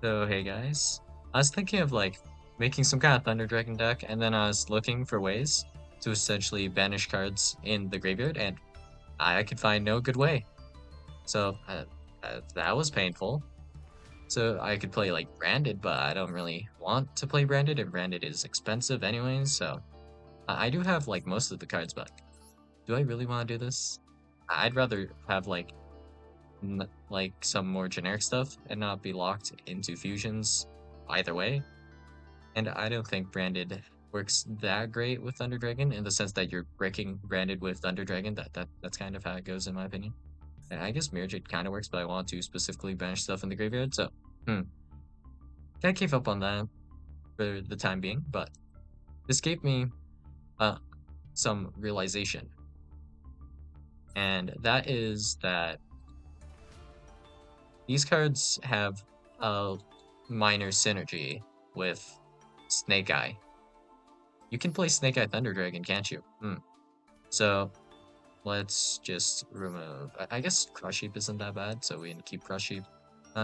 So hey guys, I was thinking of like making some kind of Thunder Dragon deck, and then I was looking for ways to essentially banish cards in the graveyard, and I could find no good way. So that was painful. So I could play like Branded, but I don't really want to play Branded, and Branded is expensive anyways. So I do have like most of the cards, but do I really want to do this? I'd rather have like some more generic stuff and not be locked into fusions either way. And I don't think branded works that great with Thunder Dragon in the sense that you're breaking branded with Thunder Dragon. That's kind of how it goes in my opinion. And I guess Mirror Jade kind of works, but I want to specifically banish stuff in the graveyard. So, gotta keep up on that for the time being. But this gave me uh some realization, and that is that these cards have a minor synergy with Snake Eye. You can play Snake Eye Thunder Dragon, can't you? So let's just remove. I guess Crush Heap isn't that bad, so we can keep Crush Heap.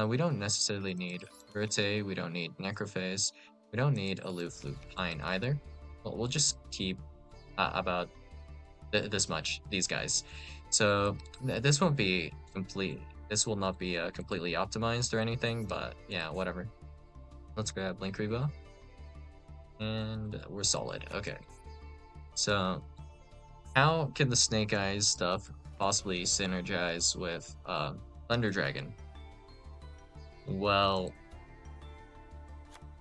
We don't necessarily need Verte, we don't need Necrophase, we don't need Aloof Lupine either. But we'll just keep about this much, these guys. So this won't be complete. This will not be completely optimized or anything, but yeah, whatever. Let's grab Blink Rebo, and we're solid. Okay, so how can the Snake Eyes stuff possibly synergize with Thunder Dragon? Well,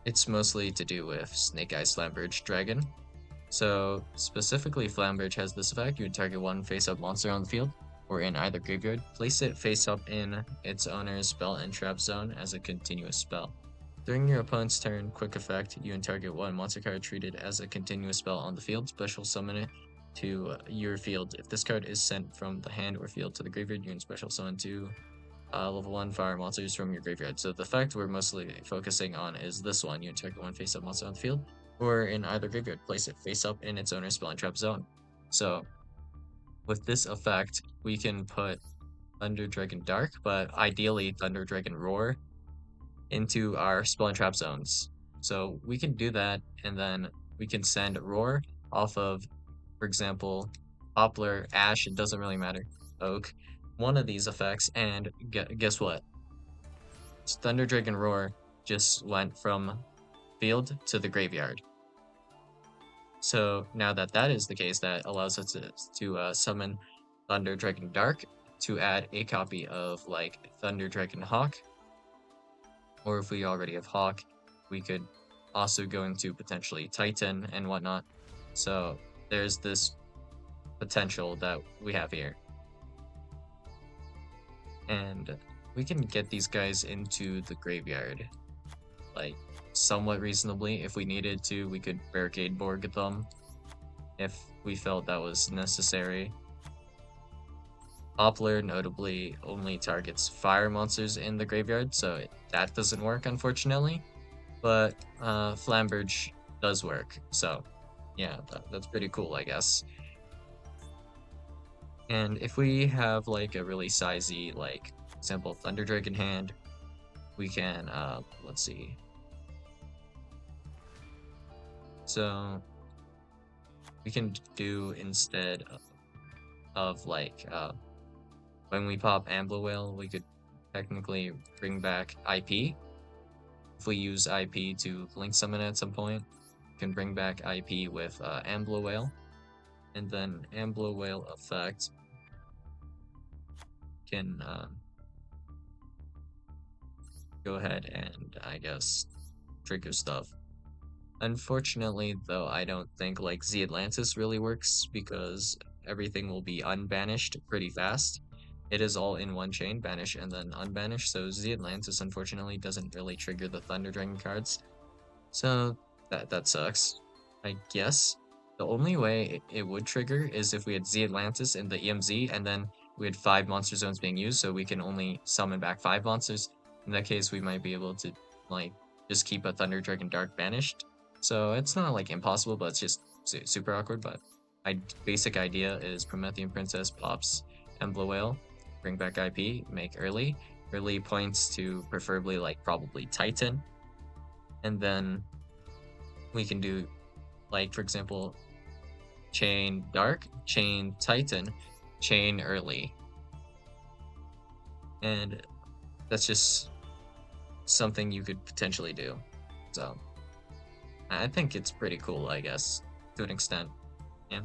it's mostly to do with Snake Eyes Flamberge Dragon. So specifically, Flamberge has this effect: you would target one face-up monster on the field or in either graveyard, place it face-up in its owner's spell and trap zone as a continuous spell. During your opponent's turn, quick effect, you can target one monster card treated as a continuous spell on the field, special summon it to your field. If this card is sent from the hand or field to the graveyard, you can special summon two level 1 fire monsters from your graveyard. So the effect we're mostly focusing on is this one. You can target one face-up monster on the field, or in either graveyard, place it face-up in its owner's spell and trap zone. So with this effect, we can put Thunder Dragon Dark, but ideally Thunder Dragon Roar, into our spell and trap zones. So we can do that, and then we can send Roar off of, for example, Poplar, Ash, it doesn't really matter, Oak, one of these effects, and guess what? Thunder Dragon Roar just went from field to the graveyard. So now that that is the case, that allows us to summon Thunder Dragon Dark to add a copy of like Thunder Dragon Hawk, or if we already have Hawk, we could also go into potentially Titan and whatnot. So there's this potential that we have here. And we can get these guys into the graveyard, like, somewhat reasonably. If we needed to, we could barricade Borg them if we felt that was necessary. Poplar notably only targets fire monsters in the graveyard, so that doesn't work, unfortunately. But Flamberge does work, so yeah, that's pretty cool, I guess. And if we have like a really sizey, like, example, Thunder Dragon hand, we can, let's see. So we can do, instead of like, when we pop Ambler Whale, we could technically bring back IP. If we use IP to link summon at some point, we can bring back IP with Ambler Whale. And then Ambler Whale effect can go ahead and, I guess, trigger stuff. Unfortunately, though, I don't think like Z Atlantis really works because everything will be unbanished pretty fast. It is all in one chain, banish and then unbanish, so Z Atlantis unfortunately doesn't really trigger the Thunder Dragon cards. So that sucks. I guess the only way it would trigger is if we had Z Atlantis in the EMZ and then we had 5 monster zones being used, so we can only summon back 5 monsters. In that case, we might be able to like just keep a Thunder Dragon Dark banished. So it's not like impossible, but it's just super awkward. But basic idea is Promethean Princess pops Embla Whale, bring back IP, make early, early points to preferably like probably Titan, and then we can do like for example chain dark, chain Titan, chain early, and that's just something you could potentially do. So I think it's pretty cool, I guess, to an extent. Yeah.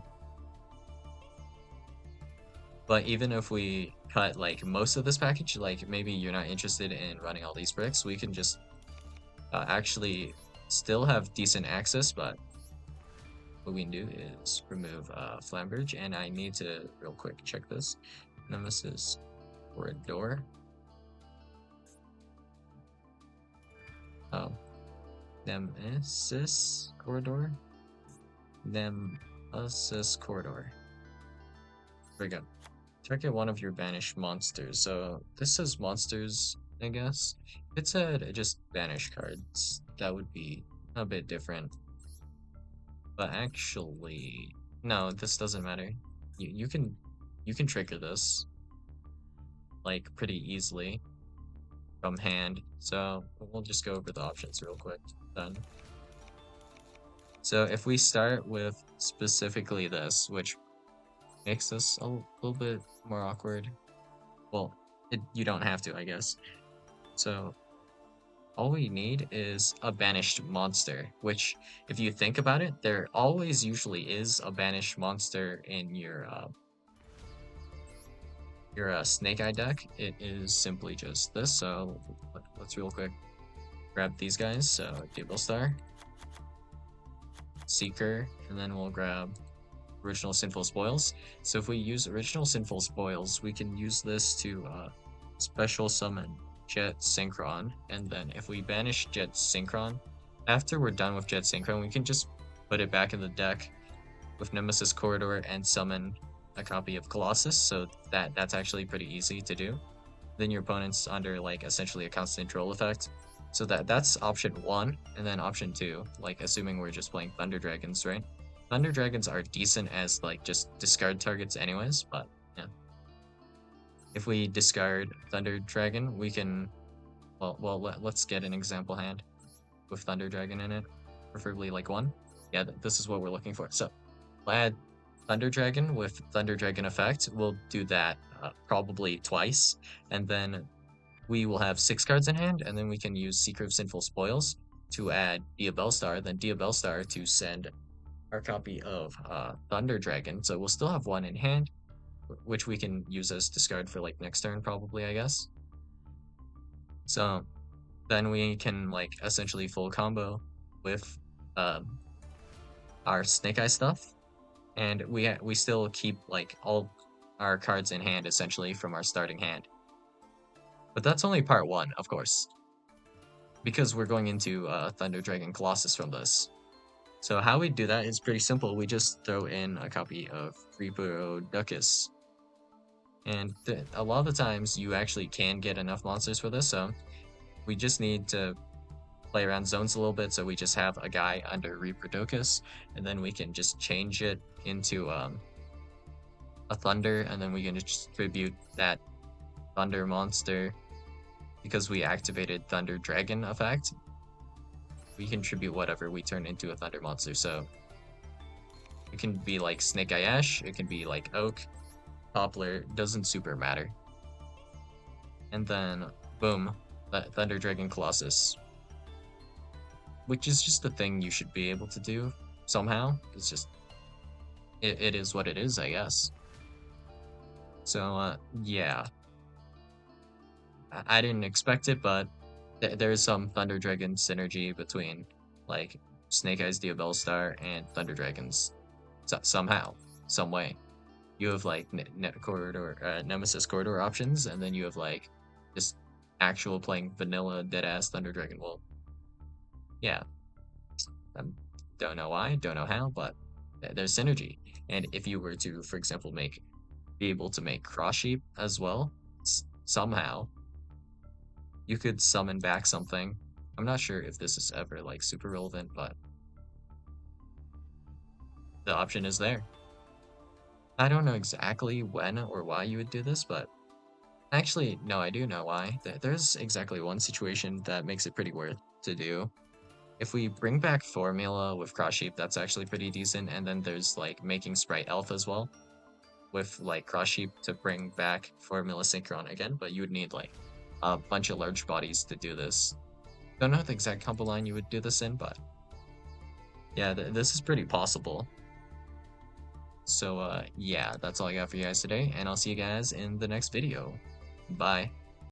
But even if we cut like most of this package, like maybe you're not interested in running all these bricks, we can just actually still have decent access, but what we can do is remove Flambridge, and I need to real quick check this. Nemesis Corridor. Oh, Nemesis Corridor? Nemesis Corridor. There we go. Target one of your banished monsters. So this says monsters, I guess. If it said just banish cards, that would be a bit different. But actually, no, this doesn't matter. You can trigger this like pretty easily from hand. So we'll just go over the options real quick then. So if we start with specifically this, which makes this a little bit more awkward. Well, you don't have to, I guess. So all we need is a banished monster, which if you think about it, there always usually is a banished monster in your Snake Eye deck. It is simply just this. So let's real quick grab these guys. So Table Star, Seeker, and then we'll grab Original Sinful Spoils. So if we use Original Sinful Spoils, we can use this to special summon Jet Synchron, and then if we banish Jet Synchron, after we're done with Jet Synchron, we can just put it back in the deck with Nemesis Corridor and summon a copy of Colossus, so that's actually pretty easy to do. Then your opponent's under like essentially a constant troll effect. So that's option one, and then option two, like assuming we're just playing Thunder Dragons, right? Thunder Dragons are decent as like just discard targets anyways, but yeah. If we discard Thunder Dragon, we can let's get an example hand with Thunder Dragon in it, preferably like one. Yeah, this is what we're looking for. So we'll add Thunder Dragon with Thunder Dragon effect. We'll do that probably twice, and then we will have 6 cards in hand, and then we can use Seeker of Sinful Spoils to add Diabellstar, then Diabellstar to send our copy of Thunder Dragon. So we'll still have one in hand, which we can use as discard for like next turn probably, I guess. So then we can like essentially full combo with our Snake Eye stuff, and we still keep like all our cards in hand essentially from our starting hand. But that's only part one, of course, because we're going into Thunder Dragon Colossus from this. So how we do that is pretty simple. We just throw in a copy of Reproducus. And a lot of the times you actually can get enough monsters for this, so we just need to play around zones a little bit, so we just have a guy under Reproducus, and then we can just change it into a Thunder, and then we can distribute that Thunder monster because we activated Thunder Dragon effect. We contribute whatever we turn into a Thunder monster, so it can be like Snake Eye Ash, it can be like Oak, Poplar, doesn't super matter. And then, boom, Thunder Dragon Colossus. Which is just a thing you should be able to do somehow. It's just, it is what it is, I guess. So, yeah. I didn't expect it, but there's some Thunder Dragon synergy between, like, Snake Eyes Diabellstar and Thunder Dragons. Somehow, some way. You have like Nemesis Corridor options, and then you have like just actual playing vanilla deadass Thunder Dragon. Well, yeah, don't know why, don't know how, but there's synergy. And if you were to, for example, be able to make Cross Sheep as well, somehow, you could summon back something. I'm not sure if this is ever like super relevant, but the option is there. I don't know exactly when or why you would do this, but Actually, no, I do know why. There's exactly one situation that makes it pretty worth to do. If we bring back Formula with Cross Sheep, that's actually pretty decent. And then there's like making Sprite Elf as well with like Cross Sheep to bring back Formula Synchron again, but you would need like a bunch of large bodies to do this. Don't know the exact combo line you would do this in, but yeah, this is pretty possible. So yeah, that's all I got for you guys today, and I'll see you guys in the next video. Bye.